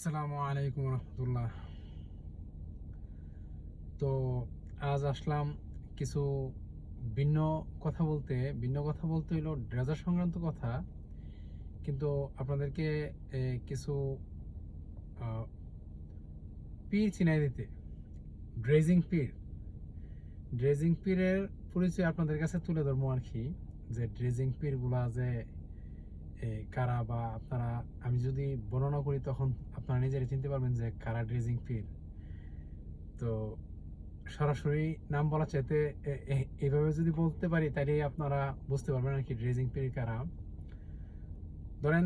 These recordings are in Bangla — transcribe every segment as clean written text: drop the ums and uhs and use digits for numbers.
আসসালামু আলাইকুম রহমতুল্লাহ। তো আজ আসলাম কিছু ভিন্ন কথা বলতে হইলো ড্রেজার সংক্রান্ত কথা। কিন্তু আপনাদেরকে কিছু আহ, পীর চিনাই দিতে। ড্রেজিং পীর ড্রেজিং পীরের পরিচয় আপনাদের কাছে তুলে ধরবো আর কি। যে ড্রেজিং পীরগুলা যে কারা, বা আপনারা, আমি যদি বর্ণনা করি তখন আপনারা নিজেরাই চিনতে পারবেন যে কারা ড্রেজিং পীর। তো সরাসরি নাম বলা চাইতে এইভাবে যদি বলতে পারি তাহলে আপনারা বুঝতে পারবেন আর কি ড্রেজিং পীর কারা। ধরেন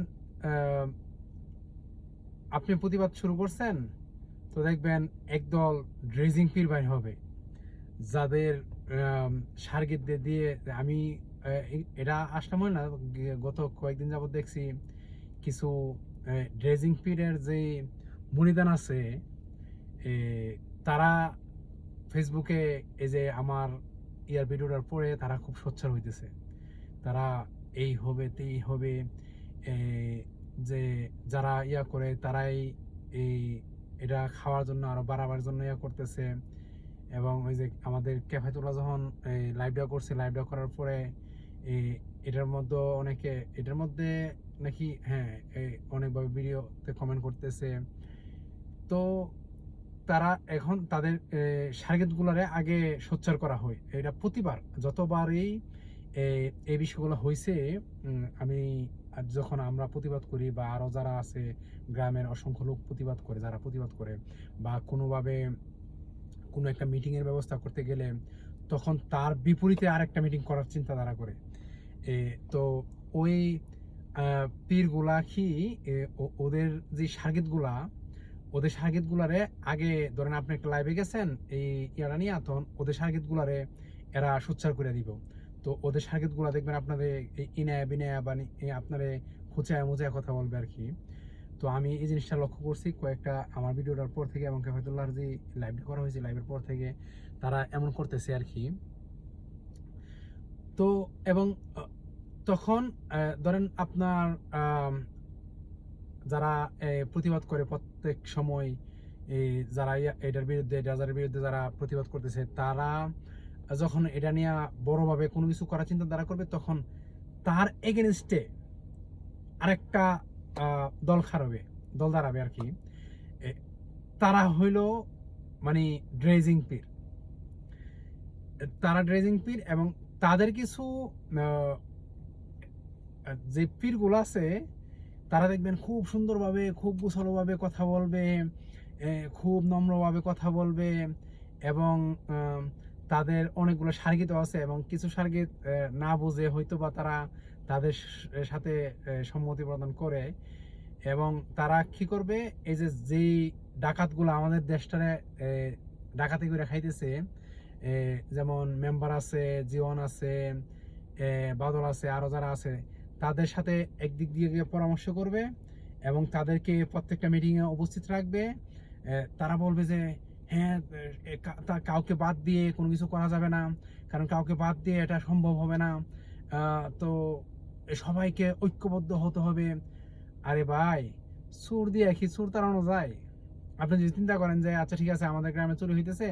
আপনি প্রতিবাদ শুরু করছেন, তো দেখবেন একদল ড্রেজিং পীর বাইর হবে, যাদের সার্গিতদের দিয়ে আমি এটা আসলাম হয় না, গত কয়েকদিন যাবত দেখছি কিছু ড্রেজিং পীরের যে মুরিদান আছে, এ, তারা ফেসবুকে এই যে আমার ভিডিওটার পরে তারা খুব সোচ্চার হইতেছে। তারা এই হবে তেই হবে, এ, যে যারা করে তারাই এই এটা খাওয়ার জন্য আরো বাড়াবার জন্য করতেছে। এবং ওই যে আমাদের ক্যাফেতুল্লাহ যখন এই লাইভটা করছে, লাইভটা করার পরে এই এটার মধ্যে নাকি হ্যাঁ অনেকভাবে ভিডিওতে কমেন্ট করতেছে। তো তারা এখন তাদের সার্গেটগুলারে আগে সোচ্চার করা হয়। এটা প্রতিবার যতবারই এই বিষয়গুলো হয়েছে, আমি যখন আমরা প্রতিবাদ করি বা আরও যারা আছে গ্রামের অসংখ্য লোক প্রতিবাদ করে, যারা প্রতিবাদ করে বা কোনোভাবে কোনো একটা মিটিংয়ের ব্যবস্থা করতে গেলে, তখন তার বিপরীতে আরেকটা মিটিং করার চিন্তা তারা করে। তো ওই পীরগুলা কি ওদের যে সার্গিতগুলারে আগে ধরেন আপনি একটা লাইভে গেছেন এই ইয়ারা নিয়ে, তখন ওদের সার্গিতগুলারে এরা সোচ্চার করে দিব। তো ওদের সার্গিতগুলা দেখবেন আপনাদের ইনায়া বিনায়া বা আপনারে খুচায় মুচায় কথা বলবে আর কি। তো আমি এই জিনিসটা লক্ষ্য করছি কয়েকটা আমার ভিডিওটার পর থেকে, এবং কেফায়তুল্লাহর যে লাইভটা করা হয়েছে লাইভের পর থেকে তারা এমন করতেছে আর কি। তো এবং তখন ধরেন আপনার যারা প্রতিবাদ করে প্রত্যেক সময়, যারা এটার বিরুদ্ধে ড্রাজারের বিরুদ্ধে যারা প্রতিবাদ করতেছে, তারা যখন এটা নিয়ে বড়ভাবে কোনো কিছু করার চিন্তা তারা করবে, তখন তার এগেনস্টে আরেকটা দল দাঁড়াবে আর কি। তারা হইল মানে ড্রেজিং পীর। এবং তাদের কিছু যে পীরগুলো আছে, তারা দেখবেন খুব সুন্দরভাবে, খুব গুছালোভাবে কথা বলবে, খুব নম্রভাবে কথা বলবে। এবং তাদের অনেকগুলো সার্গিত আছে, এবং কিছু সার্গিত না বুঝে হয়তো বা তারা তাদের সাথে সম্মতি প্রদান করে। এবং তারা কি করবে, এই যে যেই ডাকাতগুলো আমাদের দেশটারে ডাকাতি করে খাইতেছে, যেমন মেম্বার আছে, জীবন আছে, বাদল আছে, আরো যারা আছে, তাদের সাথে একদিক দিয়ে গিয়ে পরামর্শ করবে এবং তাদেরকে প্রত্যেকটা মিটিংয়ে উপস্থিত রাখবে। তারা বলবে যে হ্যাঁ, কাউকে বাদ দিয়ে কোনো কিছু করা যাবে না, কারণ কাউকে বাদ দিয়ে এটা সম্ভব হবে না। তো সবাইকে ঐক্যবদ্ধ হতে হবে। আরে ভাই, সুর দিয়ে কি সুর তাড়ানো যায়? আপনি যদি চিন্তা করেন যে আচ্ছা ঠিক আছে, আমাদের গ্রামে চুরি হইতেছে,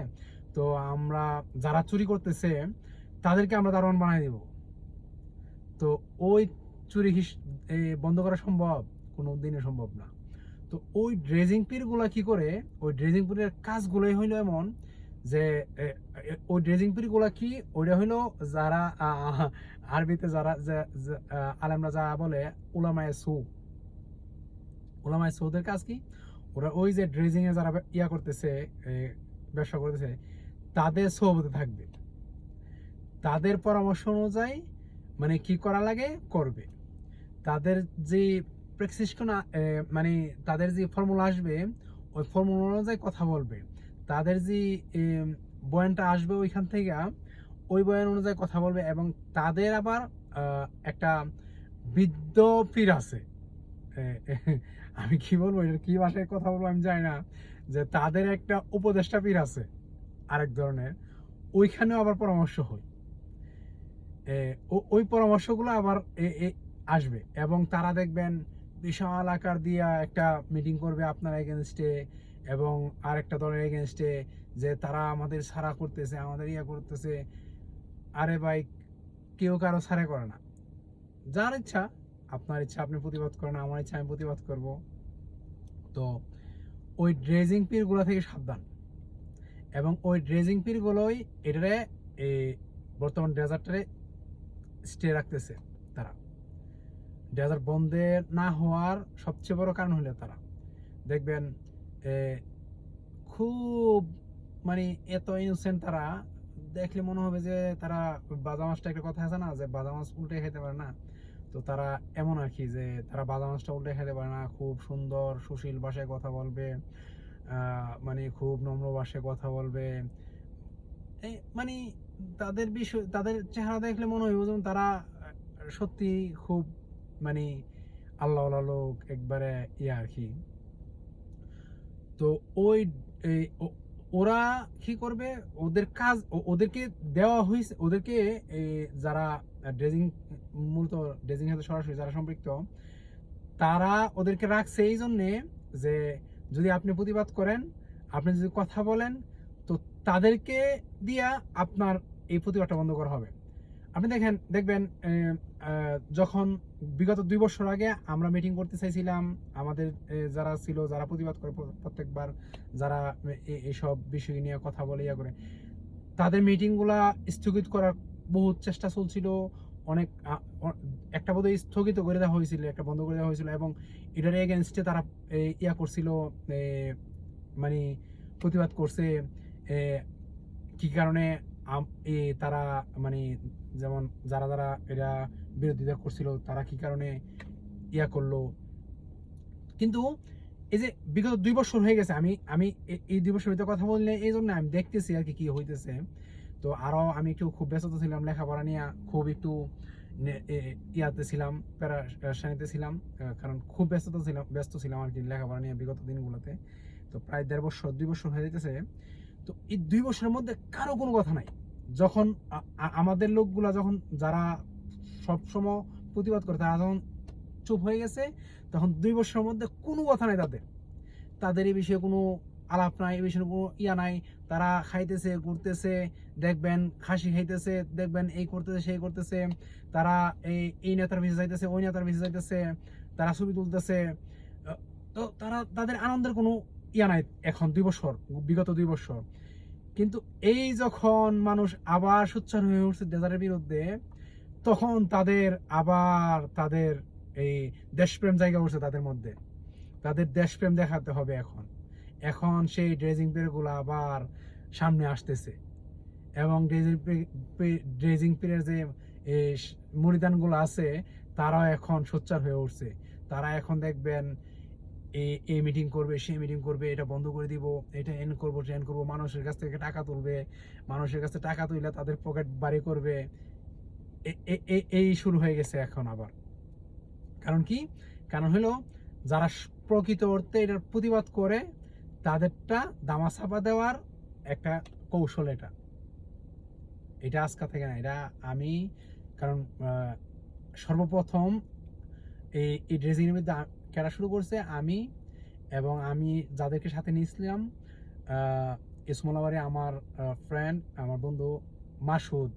তো আমরা যারা চুরি করতেছে তাদেরকে আমরা দারোয়ান বানাই দিব, তো ওই চুরি বন্ধ করা সম্ভব? কোনো দিনে সম্ভব না। তো ওই ড্রেজিং পীর গুলা কি করে, ওই ড্রেজিং পীরের কাজগুলোই হইলো এমন যে ওই ড্রেজিং পীর গুলা কি, ওইটা হইলো যারা আরবিতে যারা আলেমরা যা বলে উলামায়ে সু। উলামায়ে সৌদের কাজ কি, ওরা ওই যে ড্রেজিং এ যারা করতেছে, ব্যবসা করতেছে, তাদের সোহবতে থাকবে, তাদের পরামর্শ অনুযায়ী মানে কি করা লাগে করবে। তাদের যে প্রেসক্রিপশন, মানে তাদের যে ফর্মুলা আসবে, ওই ফর্মুলা অনুযায়ী কথা বলবে। তাদের যে বয়ানটা আসবে ওইখান থেকে, ওই বয়ান অনুযায়ী কথা বলবে। এবং তাদের আবার একটা বৃদ্ধ পীর আছে, আমি কি বলবো, এটা কি ভাষায় কথা বলবো আমি জানি না, যে তাদের একটা উপদেষ্টা পীর আছে আরেক ধরনের, ওইখানেও আবার পরামর্শ হয়। ওই পরামর্শগুলো আবার আসবে, এবং তারা দেখবেন বিশাল আকার দিয়া একটা মিটিং করবে আপনার এগেনস্টে এবং আরেকটা দলের এগেনস্টে, যে তারা আমাদের ছাড়া করতেছে, আমাদের ইয়া করতেছে। আরে ভাই, কেউ কারো ছাড়া করে না। যার ইচ্ছা, আপনার ইচ্ছা আপনি প্রতিবাদ করেন, আমার ইচ্ছা আমি প্রতিবাদ করব। তো ওই ড্রেজিং পিরগুলো থেকে সাবধান। এবং ওই ড্রেজিং পিরগুলোই এটারে এই বর্তমান ডেজার্টটারে স্টে রাখতেছে। তারা ডেজার্ট বন্ধে না হওয়ার সবচেয়ে বড় কারণ হলো তারা দেখবেন খুব মানে এত ইনোসেন্ট তারা, দেখলে মনে হবে যে তারা বাজা মাছটা, একটা কথা আছে না যে বাজা মাছ উল্টে খেতে পারে না, তো তারা এমন আর কি, যে তারা বাজা মাছটা উল্টে খেতে পারে না, খুব সুন্দর সুশীল ভাষায় কথা বলবে, মানে খুব নম্র ভাষায় কথা বলবে। এই মানে তাদের বিষয়, তাদের চেহারা দেখলে মনে হয় যেমন তারা সত্যি খুব মানে আল্লাহ লোক একবারে ইয়া আর কি। তো ওই ওরা কি করবে, ওদের কাজ ওদেরকে দেওয়া হয়েছে, ওদেরকে যারা ড্রেজিং, মূলত ড্রেজিং সাথে সরাসরি যারা সম্পৃক্ত, তারা ওদেরকে রাখছে এই জন্যে যে যদি আপনি প্রতিবাদ করেন, আপনি যদি কথা বলেন, তো তাদেরকে দিয়া আপনার এই প্রতিবাদটা বন্ধ করা হবে। আপনি দেখবেন যখন বিগত 2 বছর আগে আমরা মিটিং করতে চাইছিলাম, আমাদের যারা ছিল, যারা প্রতিবাদ করে প্রত্যেকবার, যারা এইসব বিষয় নিয়ে কথা বলে ইয়া করে, তাদের মিটিংগুলা স্থগিত করার বহুত চেষ্টা চলছিল। অনেক একটা বোধহয় স্থগিত করে দেওয়া হয়েছিল, একটা বন্ধ করে দেওয়া হয়েছিল, এবং এটার এগেনস্টে তারা ইয়া করছিল, মানে প্রতিবাদ করছে। কি কারণে তারা মানে যেমন যারা যারা এরা বিরোধিতা করছিল, তারা কি কারণে ইয়া করলো। কিন্তু এই যে বিগত 2 বছর হয়ে গেছে, আমি আমি এই 2 বছর ভিতরে কথা বললে এই জন্য আমি দেখতেছি আর কি কি হইতেছে। তো আরও আমি একটু খুব ব্যস্ত ছিলাম লেখাপড়া নিয়ে, খুব একটু ইয়াতে ছিলাম, প্যারাশানিতে ছিলাম, কারণ খুব ব্যস্ত ছিলাম আর কি লেখাপড়া নিয়ে বিগত দিনগুলোতে। তো প্রায় 1.5 বছর 2 বছর হয়ে যেতেছে। তো এই 2 বছরের মধ্যে কারো কোনো কথা নাই। যখন আমাদের লোকগুলা, যখন যারা সবসময় প্রতিবাদ করে, তারা যখন চুপ হয়ে গেছে, তখন 2 বছরের মধ্যে কোনো কথা নাই তাদের এই বিষয়ে কোনো আলাপ নাই, এই বিষয়ে কোনো ইয়া নাই। তারা খাইতেছে, ঘুরতেছে, দেখবেন খাসি খাইতেছে, দেখবেন এই করতেছে সেই করতেছে, তারা এই নেতার পিছিয়ে যাইতেছে, ওই নেতার পিছিয়ে যাইতেছে, তারা ছবি তুলতেছে। তো তাদের আনন্দের কোনো ইয়া নাই এখন 2 বছর, বিগত 2 বছর। কিন্তু এই যখন মানুষ আবার সোচ্চার হয়ে উঠছে ডেজার্টের বিরুদ্ধে, তখন তাদের এই দেশপ্রেম জায়গা উঠছে তাদের মধ্যে, তাদের দেশপ্রেম দেখাতে হবে এখন সেই ড্রেজিং পিরিয়ডগুলো আবার সামনে আসতেছে। এবং ড্রেজিং পিরিয়ড যে মুরিদানগুলো আছে, তারাও এখন সোচ্চার হয়ে উঠছে। তারা এখন দেখবেন এই মিটিং করবে, সেই মিটিং করবে, এটা বন্ধ করে দিব, এটা এন করবো, ট্রেন করবো, মানুষের কাছ থেকে টাকা তুলবে, মানুষের কাছে টাকা তুলে তাদের পকেট বাড়ি করবে। এই শুরু হয়ে গেছে এখন আবার। কারণ কি? কারণ হলো যারা প্রকৃত অর্থে এটার প্রতিবাদ করে, তাদেরটা দামাচাপা দেওয়ার একটা কৌশল এটা আজকে থেকে না, এটা আমি, কারণ সর্বপ্রথম এই ড্রেজিংয়ের মধ্যে খেলা শুরু করছে আমি, এবং আমি যাদেরকে সাথে নিয়েছিলাম, ইসমোলাবারে আমার ফ্রেন্ড, আমার বন্ধু মাসুদ,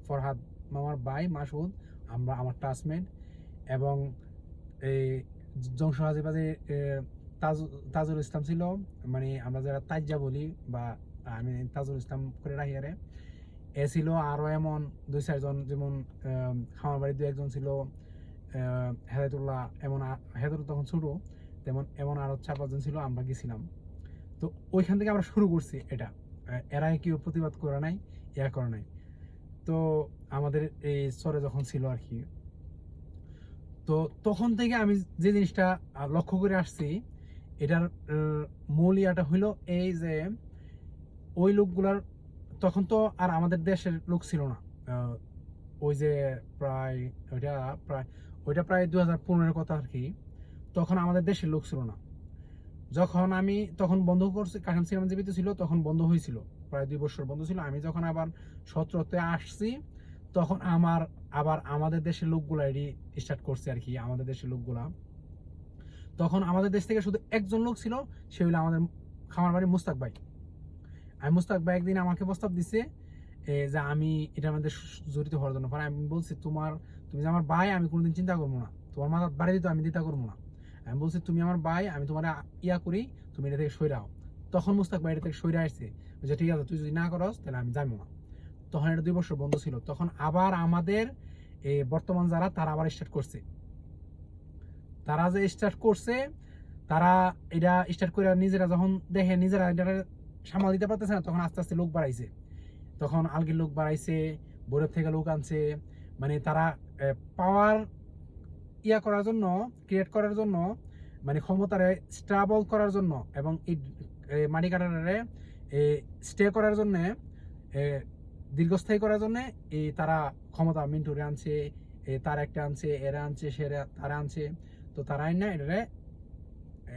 ফরহাদ মামার ভাই মাসুদ, আমার ক্লাসমেট, এবং এই জংশন হাজিবাজি তাজুল ইসলাম ছিল, মানে আমরা যারা তাজ্জা বলি, বা আমি তাজুল ইসলাম করে রাখি আরে, এ ছিল আরও এমন 2-4 জন, যেমন খামার বাড়ির 2-1 জন ছিল, হেদায়তুল্লাহ, এমন হেদায়তুল্লাহ তখন ছোটো, তেমন এমন আরও 4-5 জন ছিল, আমরা গেছিলাম। তো ওইখান থেকে আমরা শুরু করছি এটা। এরা কেউ প্রতিবাদ করে নাই, ইয়া করে নাই। তো আমাদের এই স্তরে যখন ছিল আর কি, তো তখন থেকে আমি যে জিনিসটা লক্ষ্য করে আসছি, এটার মূল ইয়াটা হইলো এই যে ওই লোকগুলার, তখন তো আর আমাদের দেশের লোক ছিল না। ওই যে ওইটা প্রায় 2015-এর কথা আর কি। তখন আমাদের দেশের লোক ছিল না। তখন বন্ধ করছে, কাশেম সিনেমা জীবিত ছিল, তখন বন্ধ হয়েছিল, প্রায় 2 বছর বন্ধ ছিল। আমি যখন আবার 17-তে আসছি, তখন আবার আমাদের দেশের লোকগুলা এটি স্টার্ট করছে আর কি, আমাদের দেশের লোকগুলা। তখন আমাদের দেশ থেকে শুধু একজন লোক ছিল, সে হলো আমাদের খামার বাড়ির মুস্তাক ভাই। আমি মুস্তাক ভাই একদিন আমাকে প্রস্তাব দিছে যে আমি এটার মধ্যে জড়িত হওয়ার জন্য। পরে আমি বলছি তুমি যে আমার ভাই, আমি কোনোদিন চিন্তা করবো না, তোমার মাথা বাড়ি দিতে আমি দিতা করবো না। আমি বলছি তুমি আমার ভাই, আমি তোমার ইয়া করি, তুমি এটা থেকে সইরাও। তখন মুস্তাক ভাই এটা থেকে সইরা আসছে যে ঠিক আছে, তুই যদি না করস তাহলে আমি যাবো না। তখন এটা 2 বছর বন্ধ ছিল। তখন আবার আমাদের বর্তমান যারা, তারা আবার স্টার্ট করছে। তারা যে স্টার্ট করছে, তারা এটা স্টার্ট করে নিজেরা যখন দেখে নিজেরা এটা সামাল দিতে পারতেছে না, তখন আস্তে আস্তে লোক বাড়াইছে। তখন আলগির লোক বাড়াইছে, বোর্ডের থেকে লোক আনছে। মানে তারা পাওয়ার ইয়া করার জন্য, ক্রিয়েট করার জন্য, মানে ক্ষমতারে স্টেবল করার জন্য এবং এই মাটি কাটারে স্টে করার জন্য, দীর্ঘস্থায়ী করার জন্য এই তারা ক্ষমতা মিন্টুরে আনছে, তার একটা আনছে, এরা আনছে, সেরা তারা আনছে। তো তারাই না এটারে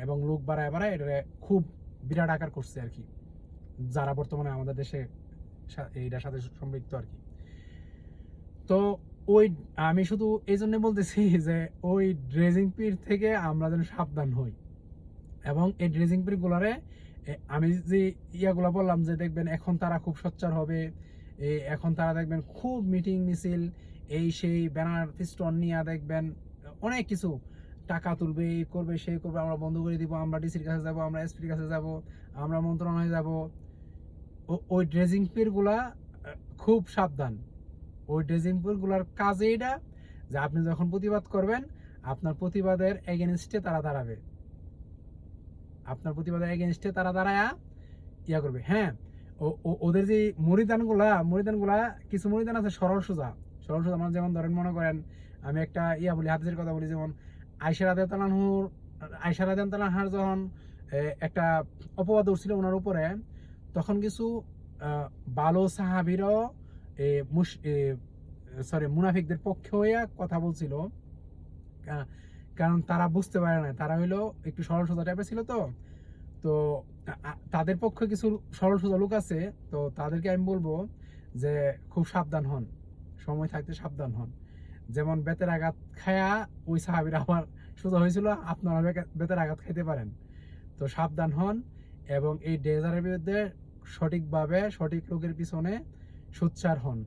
এবং লোক বাড়ায় এটারে খুব বিরাট আকার করছে আর কি, যারা বর্তমানে আমাদের দেশে এইটার সাথে সম্পৃক্ত আর কি। তো ওই আমি শুধু এই জন্য বলতেছি যে ওই ড্রেজিং পির থেকে আমরা যেন সাবধান হই। এবং এই ড্রেজিং পির গুলারে আমি যে ইয়াগুলা বললাম যে দেখবেন এখন তারা খুব সোচ্চার হবে, এখন তারা দেখবেন খুব মিটিং মিছিল, এই সেই ব্যানার ফিস্টন নিয়ে দেখবেন অনেক কিছু টাকা তুলবে, এই করবে, সেই করবে, আমরা বন্ধ করে দিব, আমরা ডিসির কাছে যাব, আমরা এসপির কাছে যাব, আমরা মন্ত্রণালয়ে যাব। ওই ড্রেজিং পির গুলা খুব সাবধান। ওই ড্রেজিং পির গুলার কাজে এটা যে আপনি যখন প্রতিবাদ করবেন, আপনার প্রতিবাদের এগেনস্টে তারা দাঁড়াবে, আপনার প্রতিবাদের এগেনস্টে তারা দাঁড়ায়া ইয়া করবে। হ্যাঁ, ওদের যে মরিদানগুলা কিছু মরিদান আছে সরল সোজা। মানে যেমন ধরেন মনে করেন আমি একটা ইয়া বলি, হাদিসের কথা বলি, যেমন আয়েশা রাদিয়াল্লাহু তাআলার যখন একটা অপবাদ উঠছিল ওনার উপরে, তখন কিছু ভালো সাহাবীরাও মুনাফিকদের পক্ষে হইয়া কথা বলছিল, কারণ তারা বুঝতে পারে না, তারা হইলো একটু সরল সোজা টাইপের ছিল। তো তাদের পক্ষে কিছু সরল সোজা লোক আছে, তো তাদেরকে আমি বলবো যে খুব সাবধান হন, সময় থাকতে সাবধান হন। যেমন বেতের আঘাত খায়া ওই সাহাবীরা আবার সোজা হয়েছিল, আপনারা বেতের আঘাত খাইতে পারেন। তো সাবধান হন এবং এই ডেজারের বিরুদ্ধে সঠিকভাবে সঠিক লোকের পিছনে সোচ্চার হন,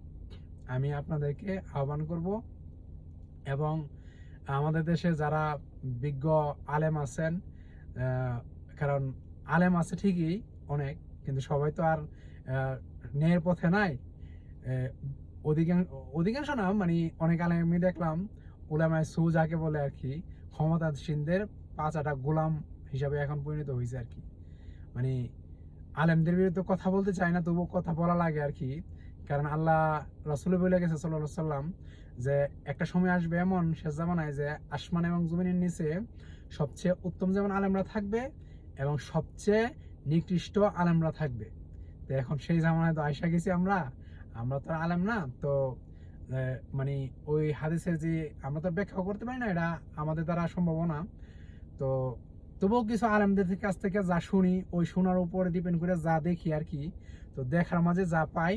আমি আপনাদেরকে আহ্বান করব। এবং আমাদের দেশে যারা বিজ্ঞ আলেম আছেন, কারণ আলেম আছে ঠিকই অনেক, কিন্তু সবাই তো আর ন্যায়ের পথে নাই। অধিকাংশ না, মানে অনেক আলেম আমি দেখলাম উলামায়ে সু যাকে বলে আর কি, ক্ষমতাসীনদের পাঁচাটা গোলাম হিসাবে এখন পরিণত হয়েছে আর কি। মানে আলেমদের বিরুদ্ধে কথা বলতে চায় না, তবুও কথা বলা লাগে আর কি। কারণ আল্লাহ রাসূল বলে গেছে সাল্লাল্লাহু আলাইহি সাল্লাম যে একটা সময় আসবে এমন শেষ জামানায় যে আসমান এবং জমিনের নিচে সবচেয়ে উত্তম যেমন আলেমরা থাকবে এবং সবচেয়ে নিকৃষ্ট আলেমরা থাকবে। তো এখন সেই জামানায় তো আইসা গেছি আমরা তো আলেম না, তো মানে ওই হাদিসের যে আমরা তো ব্যাখ্যা করতে পারি না, এটা আমাদের দ্বারা সম্ভব না। তো তবুও কিছু আলেমদের কাছ থেকে যা শুনি, ওই শোনার উপরে ডিপেন্ড করে যা দেখি আর কি, তো দেখার মাঝে যা পাই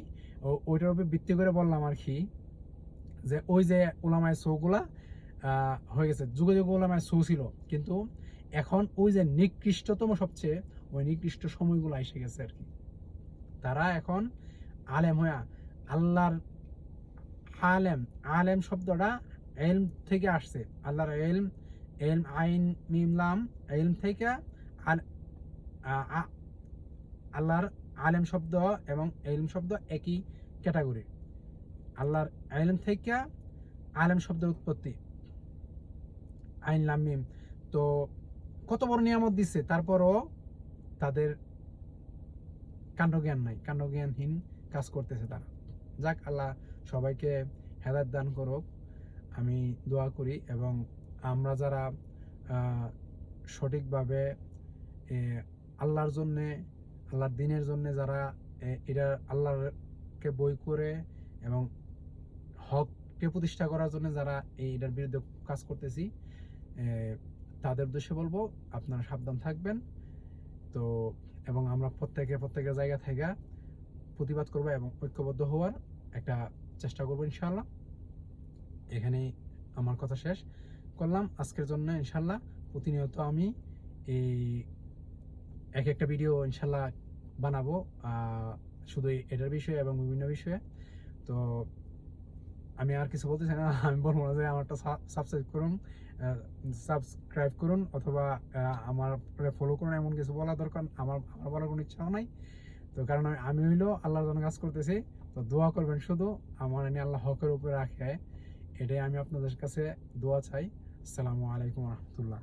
ওইটার উপর ভিত্তি করে বললাম আর কি, যে ওই যে উলামায়ে সৌগুলা হয়ে গেছে, যুগে যুগে উলামায়ে সৌ ছিল, কিন্তু এখন ওই যে নিকৃষ্টতম সবচেয়ে ওই নিকৃষ্ট সময়গুলো এসে গেছে আর কি। তারা এখন আলেম হইয়া আল্লাহর আলেম শব্দটা এলম থেকে আসছে, আল্লাহর এলম, আইন মিম লাম, এলম থেকে আল্লাহর আলেম শব্দ এবং এলম শব্দ একই ক্যাটাগরি। আল্লাহর এলম থেকে আলেম শব্দের উৎপত্তি, আইন লাম মিম। তো কত বড় নিয়ামত দিচ্ছে, তারপরও তাদের কাণ্ডজ্ঞান নাই, কাণ্ডজ্ঞানহীন কাজ করতেছে তারা। যাক, আল্লাহ সবাইকে হেদায়েত দান করুক, আমি দোয়া করি। এবং আমরা যারা সঠিকভাবে আল্লাহর জন্যে, আল্লাহর দিনের জন্যে যারা এটা আল্লাহকে বই করে এবং হককে প্রতিষ্ঠা করার জন্য যারা এইটার বিরুদ্ধে কাজ করতেছি, তাদের উদ্দেশ্যে বলবো আপনারা সাবধান থাকবেন। তো এবং আমরা প্রত্যেকের জায়গা থেকে প্রতিবাদ করব এবং ঐক্যবদ্ধ হওয়ার একটা চেষ্টা করবো ইনশাআল্লাহ। এখানেই আমার কথা শেষ করলাম আজকের জন্য ইনশাআল্লাহ। প্রতিনিয়ত আমি এই এক একটা ভিডিও ইনশাল্লাহ বানাবো, শুধু এটার বিষয়ে এবং বিভিন্ন বিষয়ে। তো আমি আর কিছু বলতে চাই না, আমি বলবো না যে আমারটা সাবস্ক্রাইব করুন অথবা আমার ফলো করুন, এমন কিছু বলা দরকার আমার বলার কোনো ইচ্ছাও নাই। তো কারণ আমি হইলো আল্লাহর জন্য কাজ করতেছি, তো দোয়া করবেন শুধু আমার এনে আল্লাহ হকের উপরে রাখে, এটাই আমি আপনাদের কাছে দোয়া চাই। আসসালামু আলাইকুম রহমতুল্লাহ।